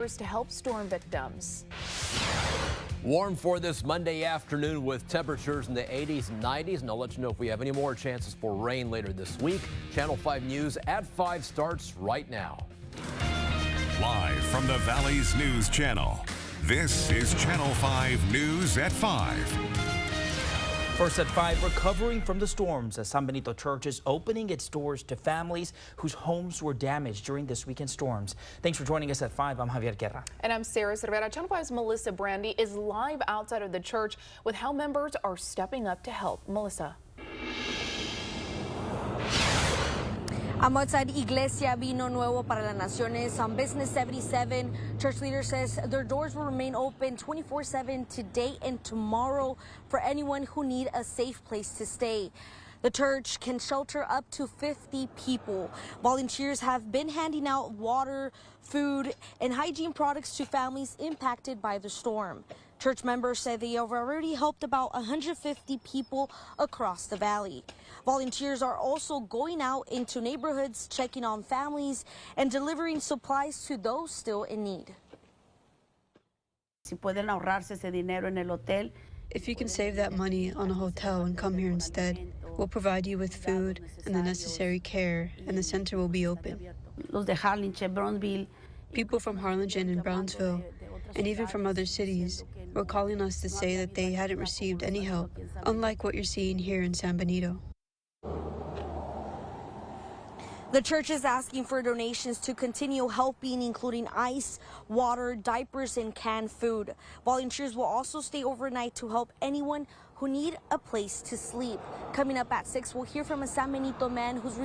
to help storm victims. Warm for this Monday afternoon with temperatures in the 80s and 90s, and I'll let you know if we have any more chances for rain later this week. Channel 5 News at 5 starts right now. Live from the Valley's News Channel, this is Channel 5 News at 5. First at 5, recovering from the storms as San Benito Church is opening its doors to families whose homes were damaged during this weekend's storms. Thanks for joining us at 5. I'm Javier Guerra. And I'm Sarah Cervera. Channel 5's Melissa Brandy is live outside of the church with how members are stepping up to help. Melissa. I'm outside Iglesia Vino Nuevo para las Naciones on Business 77. Church leader says their doors will remain open 24/7 today and tomorrow for anyone who need a safe place to stay. The church can shelter up to 50 people. Volunteers have been handing out water, food, and hygiene products to families impacted by the storm. Church members say they have already helped about 150 people across the valley. Volunteers are also going out into neighborhoods, checking on families, and delivering supplies to those still in need. Si pueden ahorrarse ese dinero en el hotel. If you can save that money on a hotel and come here instead, we'll provide you with food and the necessary care, and the center will be open. Los de Harlingen, Brownsville. People from Harlingen and Brownsville, and even from other cities, were calling us to say that they hadn't received any help, unlike what you're seeing here in San Benito. The church is asking for donations to continue helping, including ice, water, diapers, and canned food. Volunteers will also stay overnight to help anyone who need a place to sleep. Coming up at 6, we'll hear from a San Benito man who's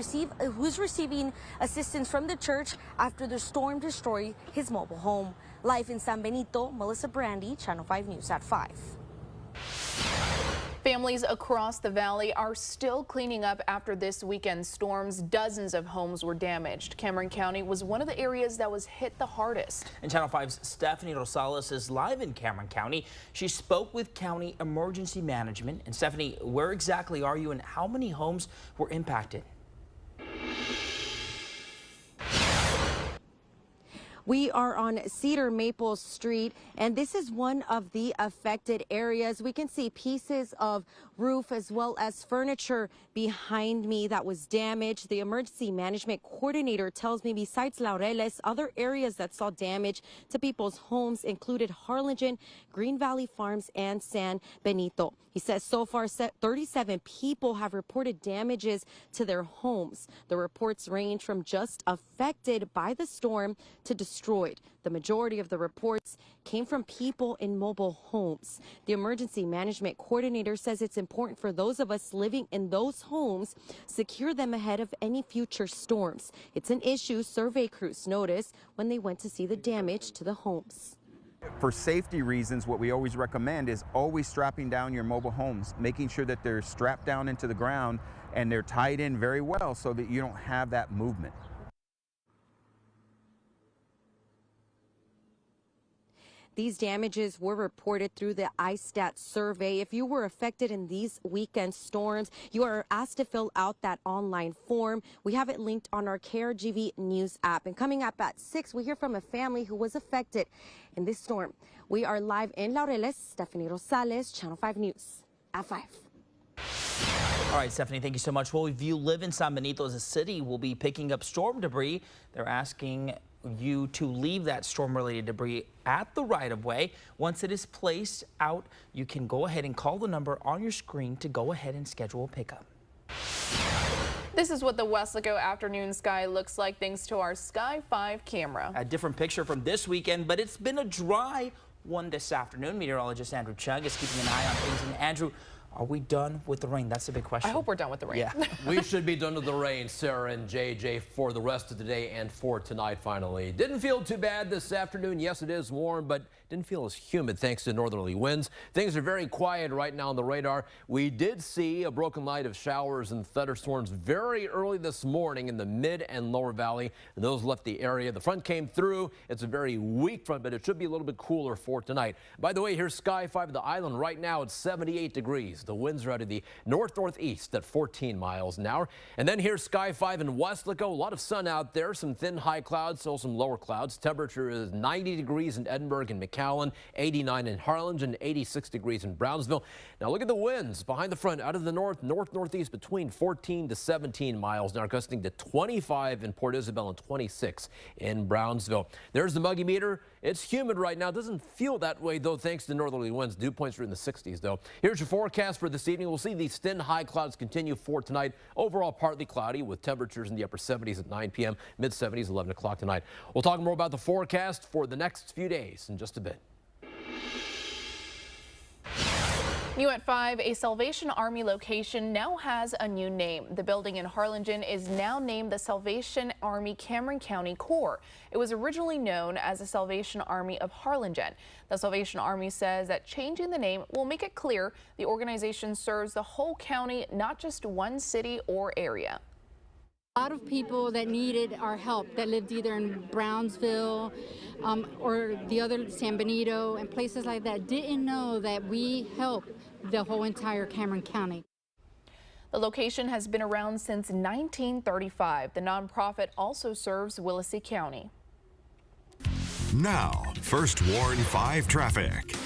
receiving assistance from the church after the storm destroyed his mobile home. Live in San Benito, Melissa Brandy, Channel 5 News at 5. Families across the valley are still cleaning up after this weekend's storms. Dozens of homes were damaged. Cameron County was one of the areas that was hit the hardest. And Channel 5's Stephanie Rosales is live in Cameron County. She spoke with County Emergency Management. And Stephanie, where exactly are you and how many homes were impacted? We are on Cedar Maple Street, and this is one of the affected areas. We can see pieces of roof as well as furniture behind me that was damaged. The emergency management coordinator tells me besides Laureles, other areas that saw damage to people's homes included Harlingen, Green Valley Farms, and San Benito. He says so far 37 people have reported damages to their homes. The reports range from just affected by the storm to destroyed. The majority of the reports came from people in mobile homes. The emergency management coordinator says it's important for those of us living in those homes, secure them ahead of any future storms. It's an issue survey crews noticed when they went to see the damage to the homes. For safety reasons, what we always recommend is always strapping down your mobile homes, making sure that they're strapped down into the ground and they're tied in very well so that you don't have that movement. These damages were reported through the ISTAT survey. If you were affected in these weekend storms, you are asked to fill out that online form. We have it linked on our KRGV News app. And coming up at 6, we hear from a family who was affected in this storm. We are live in Laureles. Stephanie Rosales, Channel 5 News at 5. All right, Stephanie, thank you so much. Well, if you live in San Benito as a city, we'll be picking up storm debris. They're asking you to leave that storm-related debris at the right-of-way. Once it is placed out, you can go ahead and call the number on your screen to go ahead and schedule a pickup. This is what the Weslaco afternoon sky looks like thanks to our Sky 5 camera. A different picture from this weekend, but it's been a dry one this afternoon. Meteorologist Andrew Chug is keeping an eye on things. And Andrew, are we done with the rain? That's the big question. I hope we're done with the rain. Yeah. We should be done with the rain, Sarah and JJ, for the rest of the day and for tonight finally. Didn't feel too bad this afternoon. Yes, it is warm, but didn't feel as humid thanks to northerly winds. Things are very quiet right now on the radar. We did see a broken light of showers and thunderstorms very early this morning in the mid and lower valley. Those left the area. The front came through. It's a very weak front, but it should be a little bit cooler for tonight. By the way, here's Sky 5 of the island. Right now it's 78 degrees. The winds are out of the north-northeast at 14 miles an hour. And then here's Sky 5 in Westlaco. A lot of sun out there, some thin high clouds, still some lower clouds. Temperature is 90 degrees in Edinburgh and McAllen, 89 in Harlingen, 86 degrees in Brownsville. Now look at the winds behind the front out of the north-northeast between 14 to 17 miles an hour, gusting to 25 in Port Isabel and 26 in Brownsville. There's the Muggy meter. It's humid right now. It doesn't feel that way, though, thanks to northerly winds. Dew points are in the 60s, though. Here's your forecast for this evening. We'll see these thin high clouds continue for tonight. Overall, partly cloudy with temperatures in the upper 70s at 9 p.m., mid 70s, 11 o'clock tonight. We'll talk more about the forecast for the next few days in just a bit. New at 5, a Salvation Army location now has a new name. The building in Harlingen is now named the Salvation Army Cameron County Corps. It was originally known as the Salvation Army of Harlingen. The Salvation Army says that changing the name will make it clear the organization serves the whole county, not just one city or area. A lot of people that needed our help that lived either in Brownsville or the other San Benito and places like that didn't know that we help the whole entire Cameron County. The location has been around since 1935. The nonprofit also serves Willacy County. Now, First Warn 5 traffic.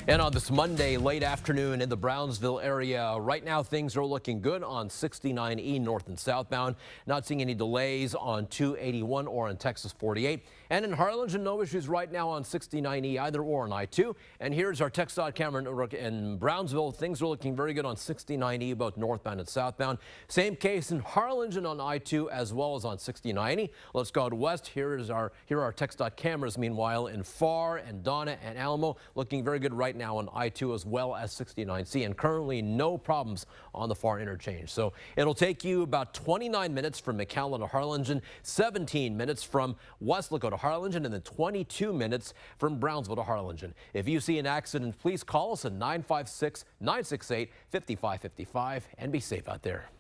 And on this Monday late afternoon in the Brownsville area, right now things are looking good on 69E north and southbound. Not seeing any delays on 281 or on Texas 48. And in Harlingen, no issues right now on 69E either or on I-2. And here's our TxDOT camera in Brownsville. Things are looking very good on 69E, both northbound and southbound. Same case in Harlingen on I-2 as well as on 69E. Let's go out west. Here are our TxDOT cameras, meanwhile, in Farr and Donna and Alamo. Looking very good right now on I-2 as well as 69C, and currently no problems on the Farr interchange. So it'll take you about 29 minutes from McAllen to Harlingen, 17 minutes from Westlaco to Harlingen, and then 22 minutes from Brownsville to Harlingen. If you see an accident, please call us at 956-968-5555 and be safe out there.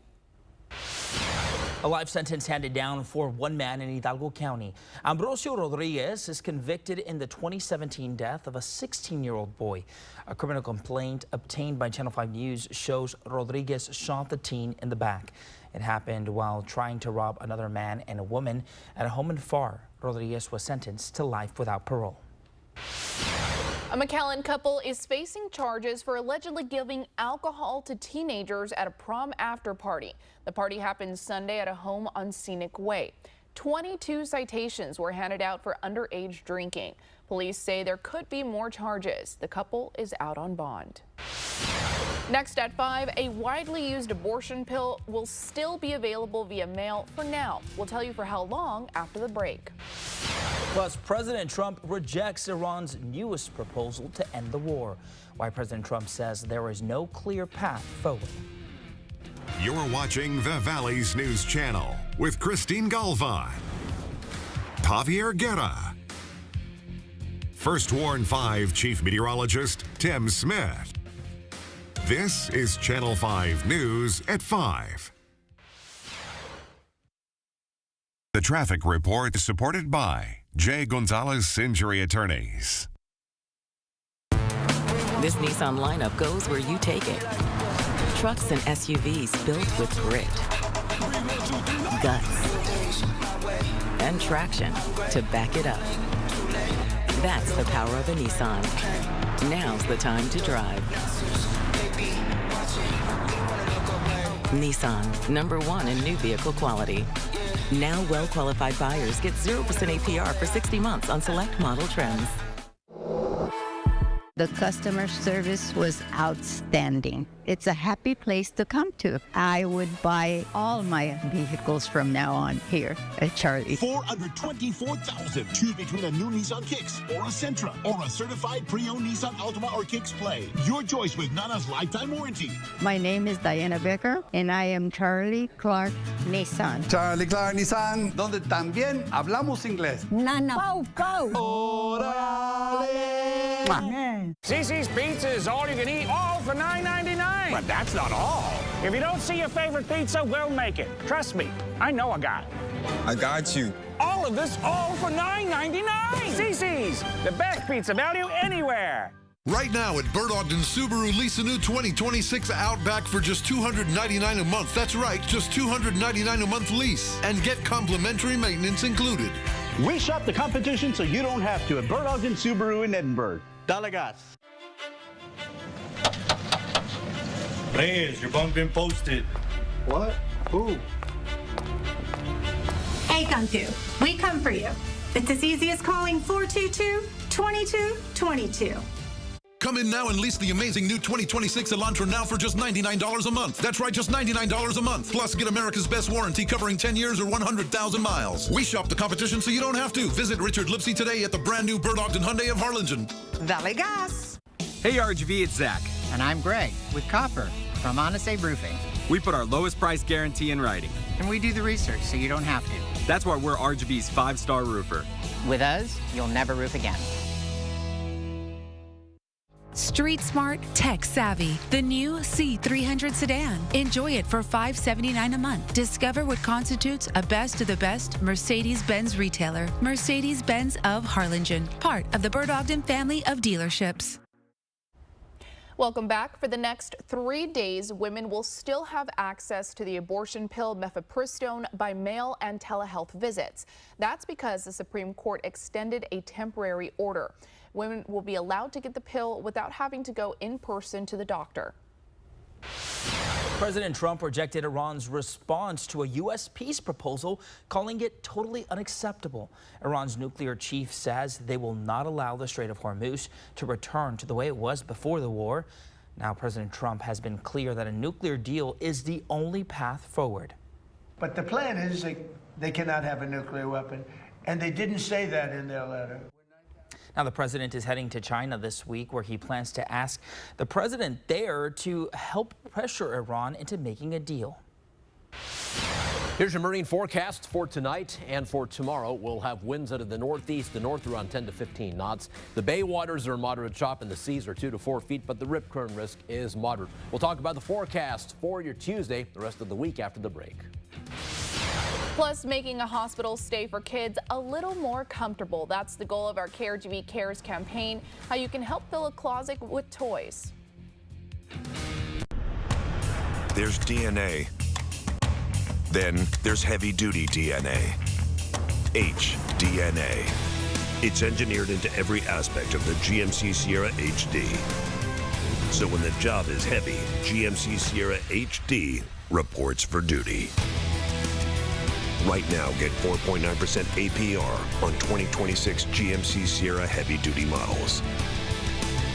A life sentence handed down for one man in Hidalgo County. Ambrosio Rodriguez is convicted in the 2017 death of a 16-year-old boy. A criminal complaint obtained by Channel 5 News shows Rodriguez shot the teen in the back. It happened while trying to rob another man and a woman at a home in Farr. Rodriguez was sentenced to life without parole. A McAllen couple is facing charges for allegedly giving alcohol to teenagers at a prom after party. The party happened Sunday at a home on Scenic Way. 22 citations were handed out for underage drinking. Police say there could be more charges. The couple is out on bond. Next at 5, a widely used abortion pill will still be available via mail for now. We'll tell you for how long after the break. Plus, President Trump rejects Iran's newest proposal to end the war. Why President Trump says there is no clear path forward. You're watching the Valley's News Channel with Christine Galvan, Javier Guerra, First Warn 5 Chief Meteorologist Tim Smith. This is Channel 5 News at 5. The traffic report is supported by Jay Gonzalez Injury Attorneys. This Nissan lineup goes where you take it. Trucks and SUVs built with grit, guts, and traction to back it up. That's the power of a Nissan. Now's the time to drive. Nissan, #1 in new vehicle quality. Now well-qualified buyers get 0% APR for 60 months on select model trims. The customer service was outstanding. It's a happy place to come to. I would buy all my vehicles from now on here at Charlie. 424,000. Choose between a new Nissan Kicks or a Sentra or a certified pre-owned Nissan Altima or Kicks Play. Your choice with Nana's lifetime warranty. My name is Diana Becker and I am Charlie Clark Nissan. Charlie Clark Nissan, donde también hablamos inglés. Nana, go! ¡Órale! CC's Pizza is all you can eat, all for $9.99. But that's not all. If you don't see your favorite pizza, we'll make it. Trust me, I know a guy. I got you. All of this, all for $9.99. CC's, the best pizza value anywhere. Right now at Bert Ogden Subaru, lease a new 2026 Outback for just $299 a month. That's right, just $299 a month lease. And get complimentary maintenance included. We shop the competition so you don't have to at Bert Ogden Subaru in Edinburgh. Dale gas. Reyes, your bunk been posted. What? Who? Hey, Guntu, we come for you. It's as easy as calling 422-2222. Come in now and lease the amazing new 2026 Elantra now for just $99 a month. That's right, just $99 a month. Plus, get America's best warranty covering 10 years or 100,000 miles. We shop the competition so you don't have to. Visit Richard Lipsy today at the brand new Bert Ogden Hyundai of Harlingen. Dale gas. Hey RGV, it's Zach. And I'm Greg with Copper from Honest Abe Roofing. We put our lowest price guarantee in writing. And we do the research so you don't have to. That's why we're RGV's 5-star roofer. With us, you'll never roof again. Street Smart, tech savvy. The new C300 sedan. Enjoy it for $579 a month. Discover what constitutes a best of the best Mercedes-Benz retailer. Mercedes-Benz of Harlingen, part of the Bert Ogden family of dealerships. Welcome back. For the next 3 days, women will still have access to the abortion pill mifepristone by mail and telehealth visits. That's because the Supreme Court extended a temporary order. Women will be allowed to get the pill without having to go in person to the doctor. President Trump rejected Iran's response to a U.S. peace proposal, calling it totally unacceptable. Iran's nuclear chief says they will not allow the Strait of Hormuz to return to the way it was before the war. Now, President Trump has been clear that a nuclear deal is the only path forward. But the plan is they cannot have a nuclear weapon, and they didn't say that in their letter. Now, the president is heading to China this week, where he plans to ask the president there to help pressure Iran into making a deal. Here's your marine forecast for tonight and for tomorrow. We'll have winds out of the northeast, the north around 10 to 15 knots. The bay waters are moderate chop and the seas are 2 to 4 feet, but the rip current risk is moderate. We'll talk about the forecast for your Tuesday, the rest of the week after the break. Plus, making a hospital stay for kids a little more comfortable. That's the goal of our CareGV Cares campaign, how you can help fill a closet with toys. There's DNA. Then there's heavy-duty DNA. HDNA. It's engineered into every aspect of the GMC Sierra HD. So when the job is heavy, GMC Sierra HD reports for duty. Right now, get 4.9% APR on 2026 GMC Sierra heavy-duty models.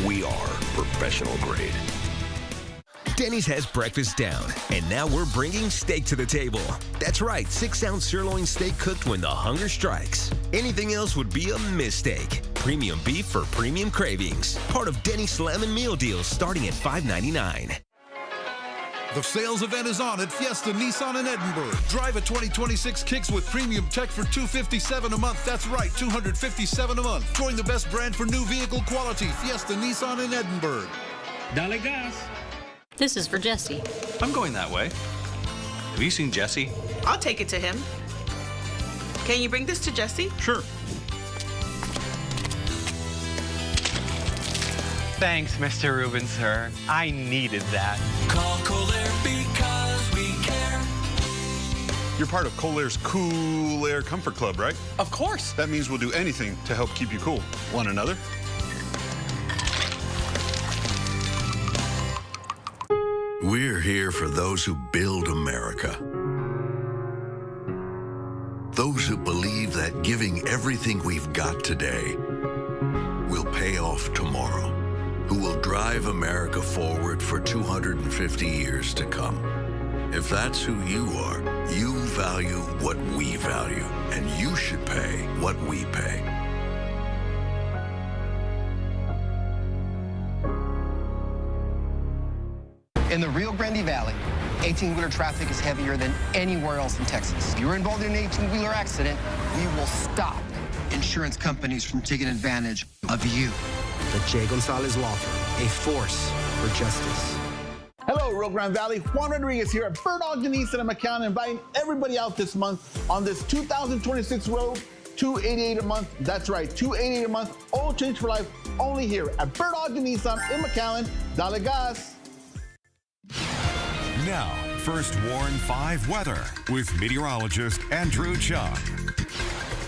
We are professional grade. Denny's has breakfast down, and now we're bringing steak to the table. That's right, 6-ounce sirloin steak cooked when the hunger strikes. Anything else would be a mistake. Premium beef for premium cravings. Part of Denny's Slammin' Meal Deals starting at $5.99. The sales event is on at Fiesta Nissan in Edinburgh. Drive a 2026 Kicks with premium tech for $257 a month. That's right, $257 a month. Join the best brand for new vehicle quality. Fiesta Nissan in Edinburgh. Dale gas. This is for Jesse. I'm going that way. Have you seen Jesse? I'll take it to him. Can you bring this to Jesse? Sure. Thanks, Mr. Rubin, sir. I needed that. Call Kohler because we care. You're part of Kohler's Cool Air Comfort Club, right? Of course. That means we'll do anything to help keep you cool. Want another? We're here for those who build America. Those who believe that giving everything we've got today will pay off tomorrow. Who will drive America forward for 250 years to come. If that's who you are, you value what we value, and you should pay what we pay. In the Rio Grande Valley, 18-wheeler traffic is heavier than anywhere else in Texas. If you're involved in an 18-wheeler accident, we will stop insurance companies from taking advantage of you. The Jay Gonzalez Law Firm, a force for justice. Hello, Rio Grande Valley. Juan Rodriguez here at Bert Ogden Nissan in McAllen, inviting everybody out this month on this 2026 road $288 a month. That's right, $288 a month. Oil change for life, only here at Bird Ogden Nissan in McAllen. Dale gas. Now, First Warn 5 weather with meteorologist Andrew Chung.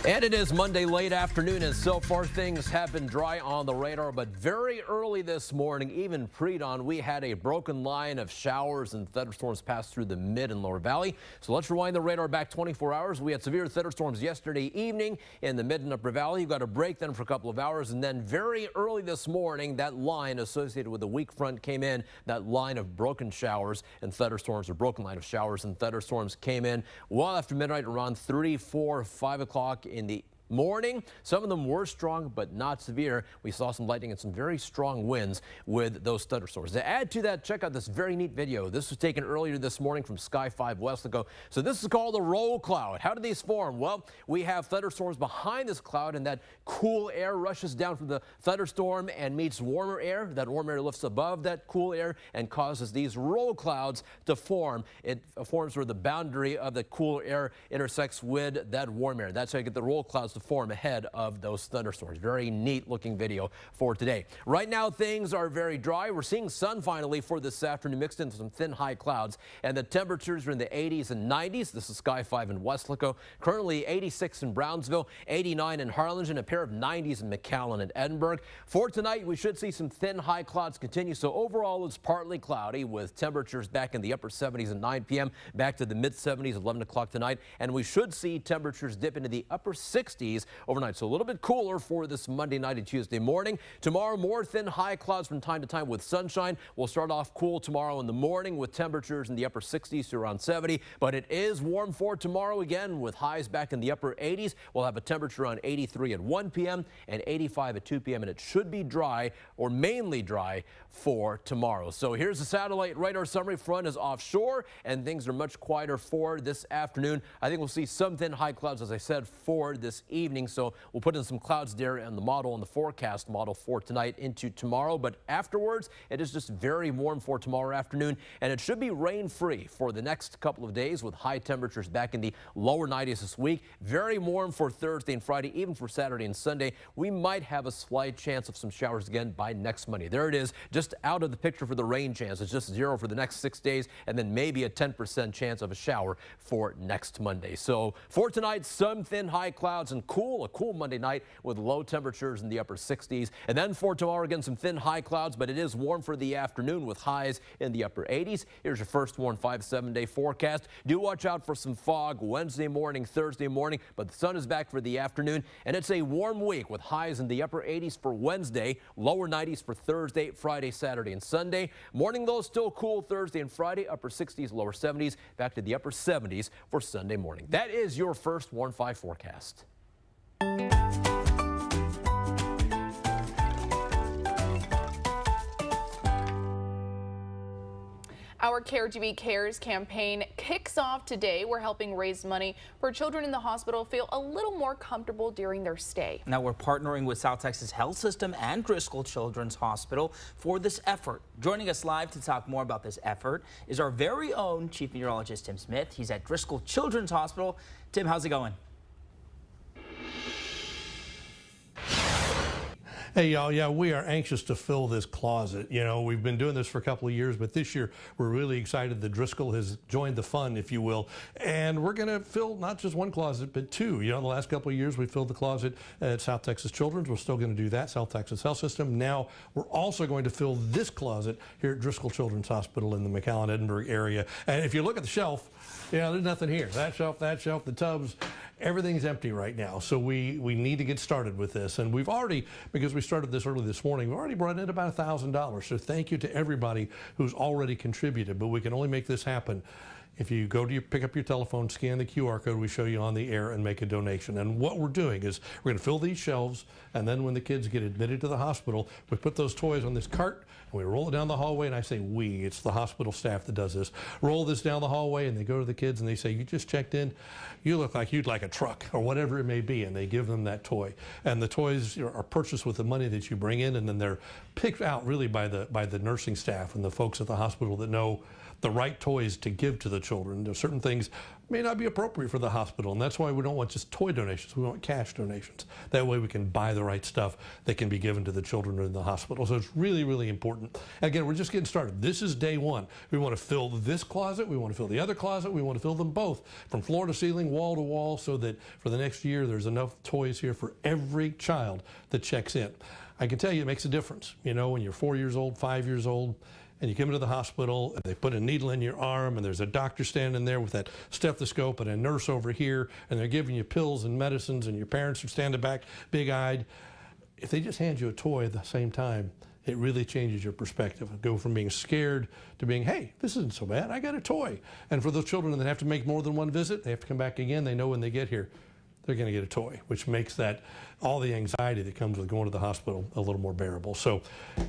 And it is Monday late afternoon, and so far things have been dry on the radar, but very early this morning, even pre-dawn, we had a broken line of showers and thunderstorms pass through the mid and lower valley. So let's rewind the radar back 24 hours. We had severe thunderstorms yesterday evening in the mid and upper valley. You got a break then for a couple of hours, and then very early this morning, that line associated with the weak front came in. That line of broken showers and thunderstorms, or broken line of showers and thunderstorms, came in well after midnight, around 3, 4, 5 o'clock in the morning. Some of them were strong, but not severe. We saw some lightning and some very strong winds with those thunderstorms. To add to that, check out this very neat video. This was taken earlier this morning from Sky 5 Weslaco. So this is called a roll cloud. How do these form? Well, we have thunderstorms behind this cloud, and that cool air rushes down from the thunderstorm and meets warmer air. That warm air lifts above that cool air and causes these roll clouds to form. It forms where the boundary of the cool air intersects with that warm air. That's how you get the roll clouds to form ahead of those thunderstorms. Very neat looking video for today. Right now things are very dry. We're seeing sun finally for this afternoon, mixed in some thin high clouds, and the temperatures are in the 80s and 90s. This is Sky 5 in Weslaco. Currently 86 in Brownsville, 89 in Harlingen, a pair of 90s in McAllen and Edinburgh. For tonight, we should see some thin high clouds continue. So overall, it's partly cloudy with temperatures back in the upper 70s at 9 p.m., back to the mid 70s at 11 o'clock tonight. And we should see temperatures dip into the upper 60s overnight. So a little bit cooler for this Monday night and Tuesday morning. Tomorrow, more thin high clouds from time to time with sunshine. We'll start off cool tomorrow in the morning with temperatures in the upper 60s to around 70. But it is warm for tomorrow again with highs back in the upper 80s. We'll have a temperature around 83 at 1 p.m. and 85 at 2 p.m. And it should be dry or mainly dry for tomorrow. So here's the satellite radar summary. Front is offshore and things are much quieter for this afternoon. I think we'll see some thin high clouds, as I said, for this evening. So we'll put in some clouds there in the model and the forecast model for tonight into tomorrow. But afterwards, it is just very warm for tomorrow afternoon, and it should be rain-free for the next couple of days with high temperatures back in the lower 90s this week. Very warm for Thursday and Friday, even for Saturday and Sunday. We might have a slight chance of some showers again by next Monday. There it is, just out of the picture for the rain chance. It's just 0 for the next 6 days, and then maybe a 10% chance of a shower for next Monday. So for tonight, some thin high clouds and a cool Monday night with low temperatures in the upper 60s. And then for tomorrow, again, some thin high clouds, but it is warm for the afternoon with highs in the upper 80s. Here's your First Warn 5-7-day forecast. Do watch out for some fog Wednesday morning, Thursday morning, but the sun is back for the afternoon, and it's a warm week with highs in the upper 80s for Wednesday, lower 90s for Thursday, Friday, Saturday, and Sunday. Morning, though, still cool Thursday and Friday, upper 60s, lower 70s, back to the upper 70s for Sunday morning. That is your First Warn 5 forecast. Our CareGB Cares campaign kicks off today. We're helping raise money for children in the hospital feel a little more comfortable during their stay. Now we're partnering with South Texas Health System and Driscoll Children's Hospital for this effort. Joining us live to talk more about this effort is our very own Chief Meteorologist Tim Smith. He's at Driscoll Children's Hospital. Tim, how's it going? Hey, y'all, yeah, we are anxious to fill this closet. You know, we've been doing this for a couple of years, but this year we're really excited that Driscoll has joined the fun, if you will. And we're going to fill not just one closet, but two. You know, the last couple of years we filled the closet at South Texas Children's. We're still going to do that, South Texas Health System. Now we're also going to fill this closet here at Driscoll Children's Hospital in the McAllen, Edinburgh area. And if you look at the shelf, yeah, there's nothing here. That shelf, the tubs, everything's empty right now. So we need to get started with this. And we've already, because we started this early this morning, we've already brought in about $1,000. So thank you to everybody who's already contributed. But we can only make this happen if you go to pick up your telephone, scan the QR code we show you on the air, and make a donation. And what we're doing is we're going to fill these shelves, and then when the kids get admitted to the hospital, we put those toys on this cart, and we roll it down the hallway. And I say we, it's the hospital staff that does this. Roll this down the hallway, and they go to the kids, and they say, you just checked in. You look like you'd like a truck, or whatever it may be, and they give them that toy. And the toys are purchased with the money that you bring in, and then they're picked out really by the nursing staff and the folks at the hospital that know the right toys to give to the children. There's certain things may not be appropriate for the hospital, and that's why we don't want just toy donations. We want cash donations. That way we can buy the right stuff that can be given to the children in the hospital. So it's really, really important. Again, we're just getting started. This is day one. We want to fill this closet. We want to fill the other closet. We want to fill them both from floor to ceiling, wall to wall, so that for the next year there's enough toys here for every child that checks in. I can tell you it makes a difference. You know, when you're 4 years old, 5 years old, and you come into the hospital and they put a needle in your arm and there's a doctor standing there with that stethoscope and a nurse over here and they're giving you pills and medicines and your parents are standing back big-eyed. If they just hand you a toy at the same time, it really changes your perspective. Go from being scared to being, hey, this isn't so bad, I got a toy. And for those children that have to make more than one visit, they have to come back again, they know when they get here, they're going to get a toy, which makes that all the anxiety that comes with going to the hospital a little more bearable. So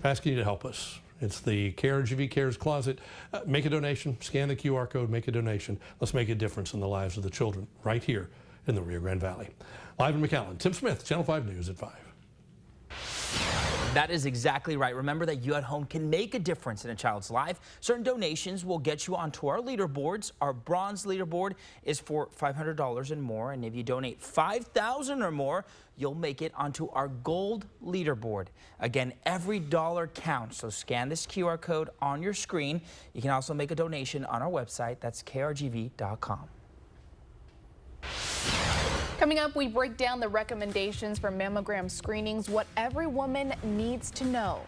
asking you to help us. It's the KRGV Cares Closet. Make a donation, scan the QR code, make a donation. Let's make a difference in the lives of the children right here in the Rio Grande Valley. Live in McAllen, Tim Smith, Channel 5 News at 5. That is exactly right. Remember that you at home can make a difference in a child's life. Certain donations will get you onto our leaderboards. Our bronze leaderboard is for $500 and more, and if you donate $5,000 or more, you'll make it onto our gold leaderboard. Again, every dollar counts, so scan this QR code on your screen. You can also make a donation on our website. That's krgv.com. Coming up, we break down the recommendations for mammogram screenings, what every woman needs to know.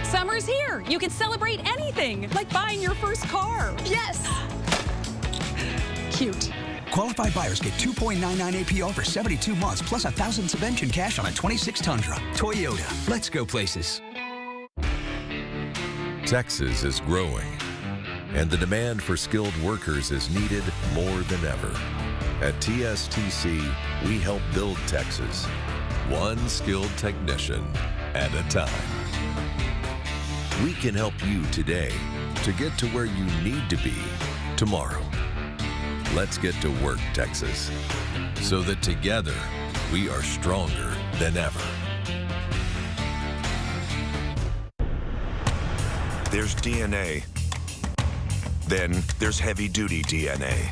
Summer's here. You can celebrate anything, like buying your first car. Yes! Cute. Qualified buyers get 2.99 APR for 72 months, plus $1,000 subvention cash on a 26 Tundra. Toyota. Let's go places. Texas is growing, and the demand for skilled workers is needed more than ever. At TSTC, we help build Texas, one skilled technician at a time. We can help you today to get to where you need to be tomorrow. Let's get to work, Texas, so that together we are stronger than ever. There's DNA. Then there's heavy-duty DNA.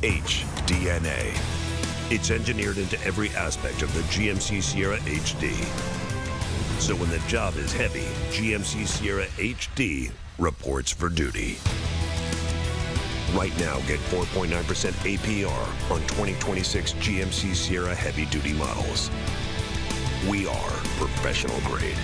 HDNA. It's engineered into every aspect of the GMC Sierra HD. So when the job is heavy, GMC Sierra HD reports for duty. Right now, get 4.9% APR on 2026 GMC Sierra heavy-duty models. We are professional grade.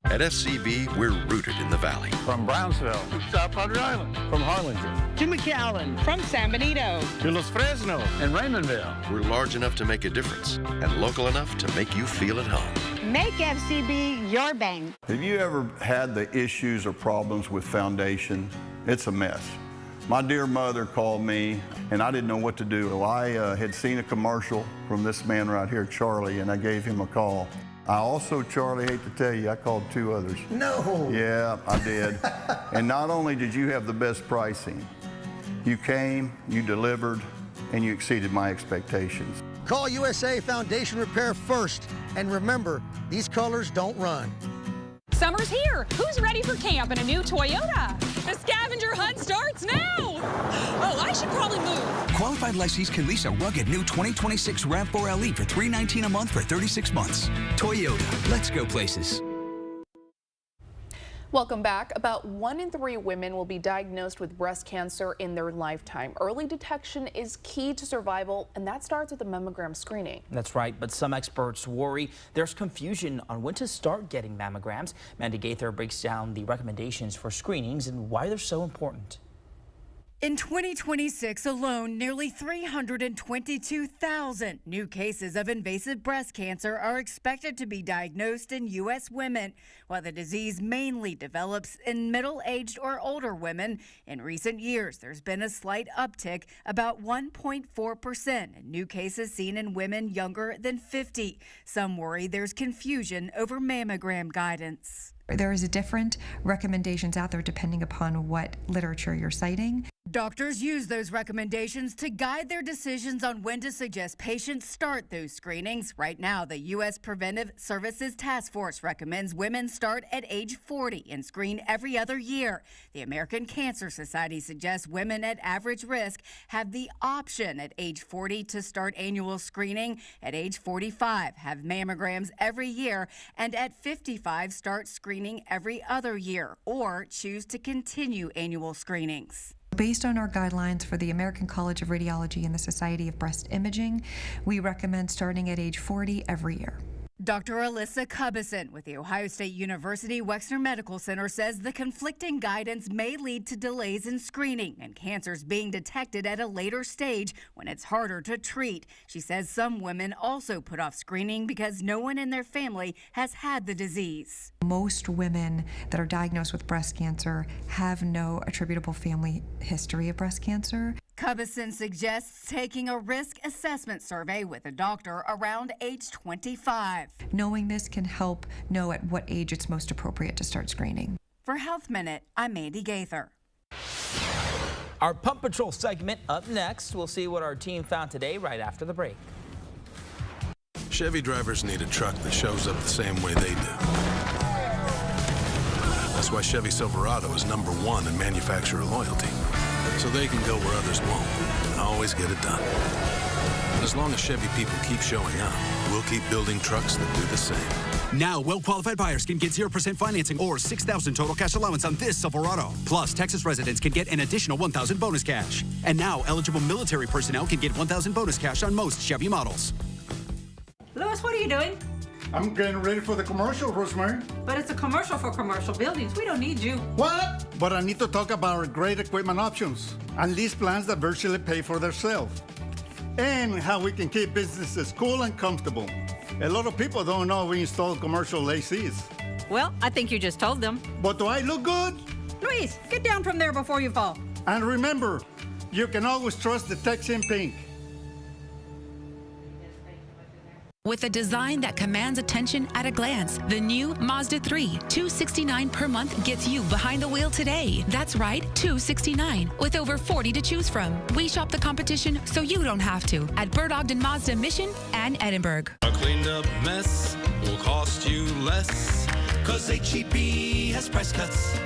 At SCB, we're rooted in the Valley. From Brownsville to South Padre Island. From Harlingen to McAllen. From San Benito to Los Fresnos and Raymondville. We're large enough to make a difference and local enough to make you feel at home. Make FCB your bank. Have you ever had the issues or problems with foundation? It's a mess. My dear mother called me, and I didn't know what to do. Well, I had seen a commercial from this man right here, Charlie, and I gave him a call. I also, Charlie, hate to tell you, I called 2 others. No. Yeah, I did. And not only did you have the best pricing, you came, you delivered, and you exceeded my expectations. Call USA Foundation Repair first. And remember, these colors don't run. Summer's here. Who's ready for camp in a new Toyota? The scavenger hunt starts now. Oh, I should probably move. Qualified lessees can lease a rugged new 2026 RAV4 LE for $319 a month for 36 months. Toyota, let's go places. Welcome back. About 1 in 3 women will be diagnosed with breast cancer in their lifetime. Early detection is key to survival, and that starts with a mammogram screening. That's right, but some experts worry there's confusion on when to start getting mammograms. Mandy Gaither breaks down the recommendations for screenings and why they're so important. In 2026 alone, nearly 322,000 new cases of invasive breast cancer are expected to be diagnosed in U.S. women. While the disease mainly develops in middle-aged or older women, in recent years there's been a slight uptick, about 1.4% in new cases seen in women younger than 50. Some worry there's confusion over mammogram guidance. There is different recommendations out there depending upon what literature you're citing. Doctors use those recommendations to guide their decisions on when to suggest patients start those screenings. Right now, the U.S. Preventive Services Task Force recommends women start at age 40 and screen every other year. The American Cancer Society suggests women at average risk have the option at age 40 to start annual screening. At age 45, have mammograms every year, and at 55, start screening every other year, or choose to continue annual screenings. Based on our guidelines for the American College of Radiology and the Society of Breast Imaging, we recommend starting at age 40 every year. Dr. Alyssa Cubison with the Ohio State University Wexner Medical Center says the conflicting guidance may lead to delays in screening and cancers being detected at a later stage when it's harder to treat. She says some women also put off screening because no one in their family has had the disease. Most women that are diagnosed with breast cancer have no attributable family history of breast cancer. Cubison suggests taking a risk assessment survey with a doctor around age 25. Knowing this can help know at what age it's most appropriate to start screening. For Health Minute, I'm Mandy Gaither. Our Pump Patrol segment up next. We'll see what our team found today right after the break. Chevy drivers need a truck that shows up the same way they do. That's why Chevy Silverado is #1 in manufacturer loyalty. So they can go where others won't and always get it done. As long as Chevy people keep showing up, we'll keep building trucks that do the same. Now, well-qualified buyers can get 0% financing or $6,000 total cash allowance on this Silverado. Plus, Texas residents can get an additional $1,000 bonus cash. And now, eligible military personnel can get $1,000 bonus cash on most Chevy models. Louis, what are you doing? I'm getting ready for the commercial, Rosemary. But it's a commercial for commercial buildings. We don't need you. What? But I need to talk about our great equipment options and lease plans that virtually pay for themselves. And how we can keep businesses cool and comfortable. A lot of people don't know we install commercial ACs. Well, I think you just told them. But do I look good? Luis, get down from there before you fall. And remember, you can always trust the Texan Pink. With a design that commands attention at a glance, the new Mazda 3, $269 per month gets you behind the wheel today. That's right, $269, with over 40 to choose from. We shop the competition so you don't have to at Bert Ogden Mazda Mission and Edinburgh. A cleaned up mess will cost you less, 'cause HEB has price cuts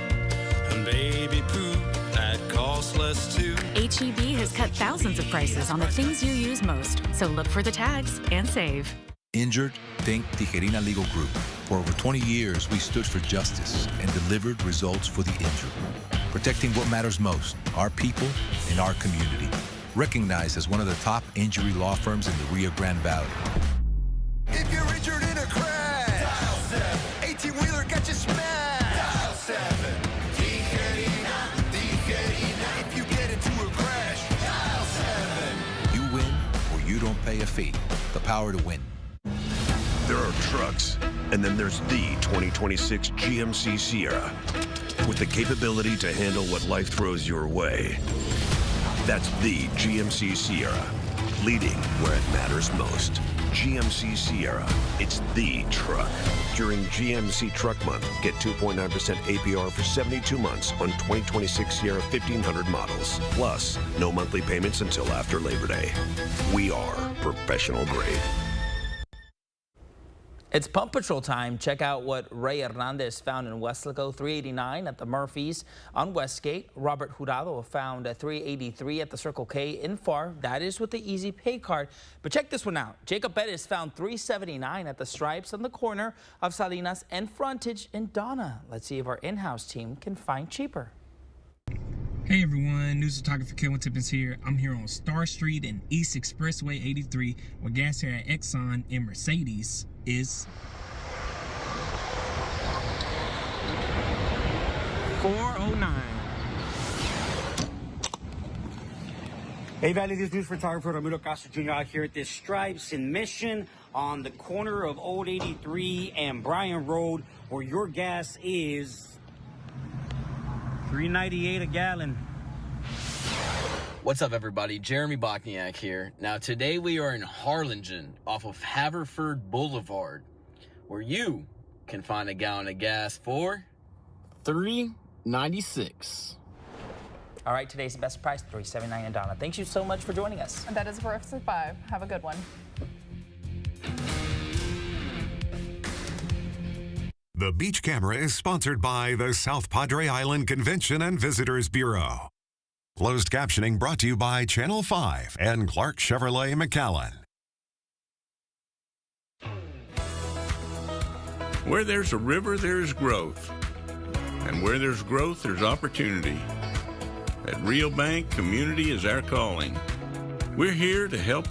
and baby poop that costs less too. HEB has cut thousands of prices on the things you use most, so look for the tags and save. Injured? Think Tijerina Legal Group. For over 20 years, we stood for justice and delivered results for the injured. Protecting what matters most, our people and our community. Recognized as one of the top injury law firms in the Rio Grande Valley. If you're injured in a crash, dial 7. 18-wheeler got you smashed. Dial 7. Tijerina. If you get into a crash, dial 7. You win or you don't pay a fee. The power to win. There are trucks, and then there's the 2026 GMC Sierra, with the capability to handle what life throws your way. That's the GMC Sierra, leading where it matters most. GMC Sierra, it's the truck. During GMC Truck Month, get 2.9% APR for 72 months on 2026 Sierra 1500 models. Plus, no monthly payments until after Labor Day. We are professional grade. It's Pump Patrol time. Check out what Ray Hernandez found in Weslaco 389 at the Murphys on Westgate. Robert Jurado found a 383 at the Circle K in Far. That is with the Easy Pay card. But check this one out. Jacob Bettis found 379 at the Stripes on the corner of Salinas and Frontage in Donna. Let's see if our in-house team can find cheaper. Hey everyone, news photographer Kevin Tippins here. I'm here on Star Street and East Expressway 83, where gas here at Exxon and Mercedes is $4.09. Hey Valley News photographer Ramiro Castro Jr. out here at this Stripes in Mission on the corner of Old 83 and Bryan Road, where your gas is $3.98 a gallon. What's up, everybody? Jeremy Bokniak here. Now, today we are in Harlingen off of Haverford Boulevard, where you can find a gallon of gas for $3.96. All right, today's best price, $3.79 a gallon. Thank you so much for joining us. And that is for us at 5. Have a good one. The Beach Camera is sponsored by the South Padre Island Convention and Visitors Bureau. Closed captioning brought to you by Channel 5 and Clark Chevrolet McAllen. Where there's a river, there's growth. And where there's growth, there's opportunity. At Rio Bank, community is our calling. We're here to help